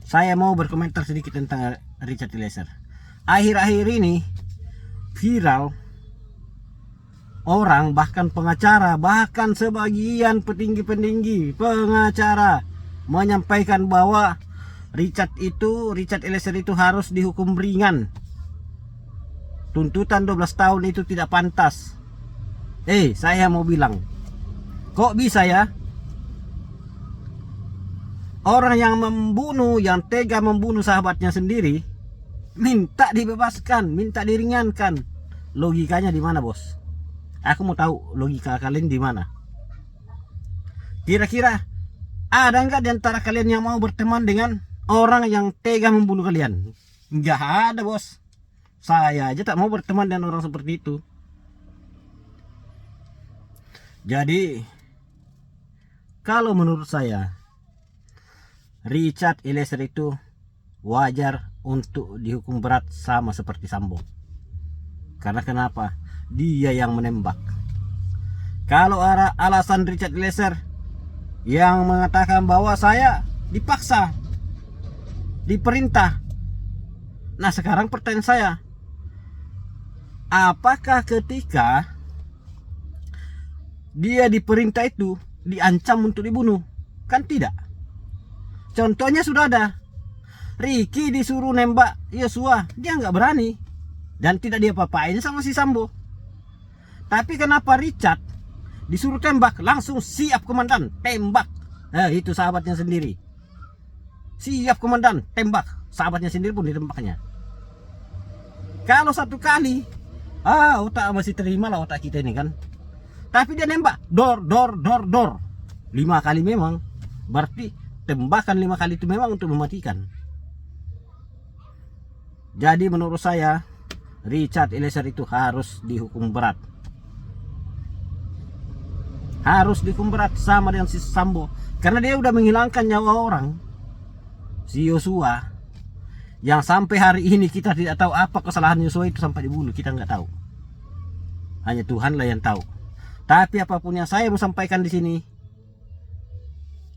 saya mau berkomentar sedikit tentang Richard Eliezer. Akhir-akhir ini viral orang, bahkan pengacara, bahkan sebagian petinggi-petinggi pengacara menyampaikan bahwa Richard Eliezer itu harus dihukum ringan. Tuntutan 12 tahun itu tidak pantas. Saya mau bilang, kok bisa ya? Orang yang membunuh, yang tega membunuh sahabatnya sendiri, minta dibebaskan, minta diringankan. Logikanya di mana, bos? Aku mau tahu logika kalian di mana. Kira-kira ada nggak di antara kalian yang mau berteman dengan orang yang tega membunuh kalian? Nggak ada, bos. Saya aja tak mau berteman dengan orang seperti itu. Jadi, kalau menurut saya, Richard Eliezer itu wajar untuk dihukum berat sama seperti Sambo. Karena kenapa? Dia yang menembak. Kalau alasan Richard Eliezer yang mengatakan bahwa saya dipaksa, diperintah. Nah, sekarang pertanyaan saya, apakah ketika dia diperintah itu diancam untuk dibunuh? Kan tidak. Contohnya sudah ada. Ricky disuruh nembak Yosua, dia nggak berani dan tidak dia apa-apain sama si Sambo. Tapi kenapa Richard disuruh tembak langsung siap komandan, tembak? Itu sahabatnya sendiri. Siap komandan, tembak. Sahabatnya sendiri pun ditembaknya. Kalau satu kali, otak masih terima lah otak kita ini kan. Tapi dia nembak, dor. 5 kali memang. Berarti tembakan 5 kali itu memang untuk mematikan. Jadi menurut saya, Richard Eliezer itu harus dihukum berat. Harus dihukum berat sama dengan si Sambo. Karena dia udah menghilangkan nyawa orang. Si Yosua. Yang sampai hari ini kita tidak tahu apa kesalahan Yosua itu sampai dibunuh. Kita nggak tahu. Hanya Tuhan lah yang tahu. Tapi apapun yang saya mau sampaikan di sini,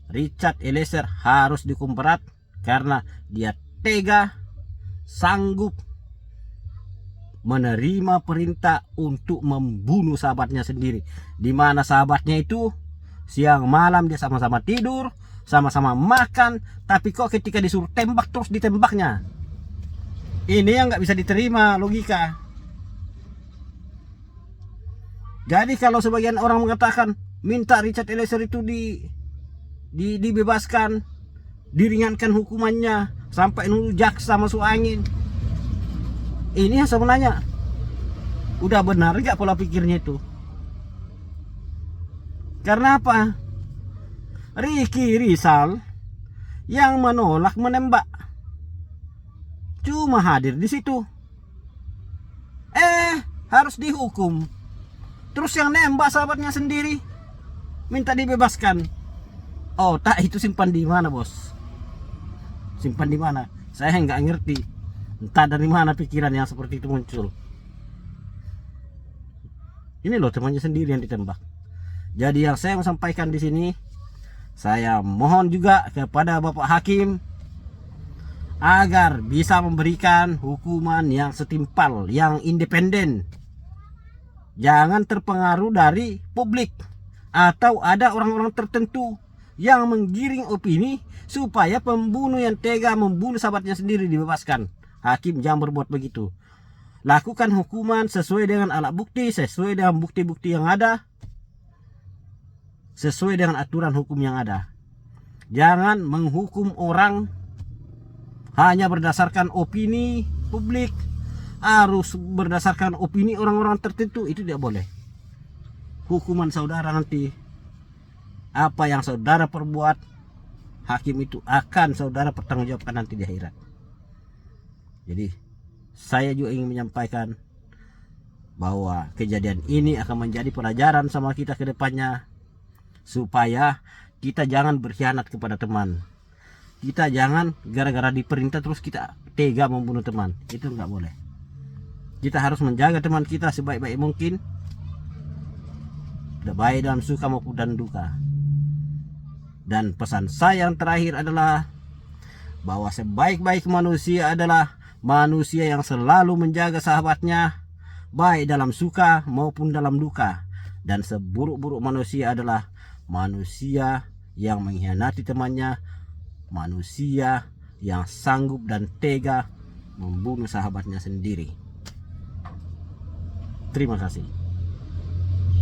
Richard Eliezer harus dihukum berat karena dia tega, sanggup menerima perintah untuk membunuh sahabatnya sendiri. Di mana sahabatnya itu siang malam dia sama-sama tidur, sama-sama makan, tapi kok ketika disuruh tembak terus ditembaknya. Ini yang nggak bisa diterima logika. Jadi kalau sebagian orang mengatakan minta Richard Eliezer itu dibebaskan, diringankan hukumannya sampai nunggu jaksa masuk angin. Ini yang sebenarnya udah benar gak pola pikirnya itu? Karena apa? Ricky Rizal yang menolak menembak cuma hadir di situ. Harus dihukum. Terus yang nembak sahabatnya sendiri minta dibebaskan. Tak itu simpan di mana, bos? Simpan di mana? Saya nggak ngerti. Entah dari mana pikiran yang seperti itu muncul. Ini loh temannya sendiri yang ditembak. Jadi yang saya mau sampaikan di sini, saya mohon juga kepada Bapak Hakim agar bisa memberikan hukuman yang setimpal, yang independen. Jangan terpengaruh dari publik atau ada orang-orang tertentu yang menggiring opini supaya pembunuh yang tega membunuh sahabatnya sendiri dibebaskan. Hakim jangan berbuat begitu. Lakukan hukuman sesuai dengan alat bukti, sesuai dengan bukti-bukti yang ada, sesuai dengan aturan hukum yang ada. Jangan menghukum orang hanya berdasarkan opini publik, harus berdasarkan opini orang-orang tertentu. Itu tidak boleh. Hukuman saudara nanti, apa yang saudara perbuat, hakim itu akan saudara pertanggungjawabkan nanti di akhirat. Jadi saya juga ingin menyampaikan bahwa kejadian ini akan menjadi pelajaran sama kita ke depannya, supaya kita jangan berkhianat kepada teman. Kita jangan gara-gara diperintah terus kita tega membunuh teman. Itu nggak boleh. Kita harus menjaga teman kita sebaik-baik mungkin, baik dalam suka maupun dan duka. Dan pesan saya yang terakhir adalah bahwa sebaik-baik manusia adalah manusia yang selalu menjaga sahabatnya, baik dalam suka maupun dalam duka. Dan seburuk-buruk manusia adalah manusia yang mengkhianati temannya, manusia yang sanggup dan tega membunuh sahabatnya sendiri. Terima kasih.